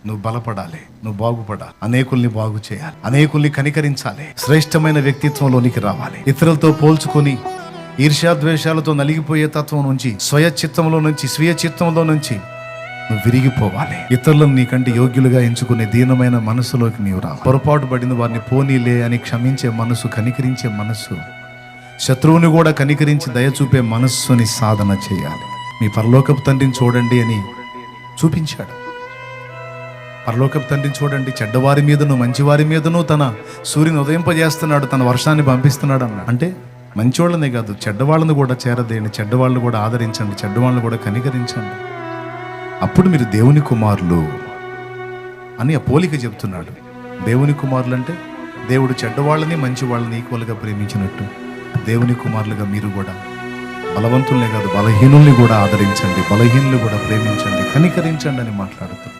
నువ్వు బలపడాలి, నువ్వు బాగుపడాలి, అనేకుల్ని బాగు చేయాలి, అనేకుల్ని కనికరించాలి, శ్రేష్టమైన వ్యక్తిత్వంలోనికి రావాలి. ఇతరులతో పోల్చుకొని ఈర్ష్యాద్వేషాలతో నలిగిపోయే తత్వం నుంచి, స్వీయ చిత్తంలో నుంచి నువ్వు విరిగిపోవాలి. ఇతరులను నీకంటే యోగ్యులుగా ఎంచుకునే దీనమైన మనసులోకి నీవు రా. పొరపాటు పడిన వారిని పోనీలే అని క్షమించే మనసు, కనికరించే మనసు, శత్రువుని కూడా కనికరించి దయచూపే మనస్సుని సాధన చేయాలి. మీ పరలోకపు తండ్రిని చూడండి అని చూపించాడు. పరలోకపు తండ్రిని చూడండి, చెడ్డవారి మీదను మంచివారి మీదను తన సూర్యుని ఉదయింపజేస్తున్నాడు, తన వర్షాన్ని పంపిస్తున్నాడు అన్నాడు. అంటే మంచివాళ్ళనే కాదు, చెడ్డవాళ్ళని కూడా చేరదేయండి, చెడ్డవాళ్ళని కూడా ఆదరించండి, చెడ్డవాళ్ళని కూడా కనికరించండి. అప్పుడు మీరు దేవుని కుమారులు అని ఆ పోలిక చెప్తున్నాడు. దేవుని కుమారులు అంటే దేవుడు చెడ్డవాళ్ళని మంచివాళ్ళని ఈక్వల్గా ప్రేమించినట్టు దేవుని కుమారులుగా మీరు కూడా బలవంతుల్నే కాదు బలహీనుల్ని కూడా ఆదరించండి, బలహీనులు కూడా ప్రేమించండి, కనికరించండి అని మాట్లాడుతారు.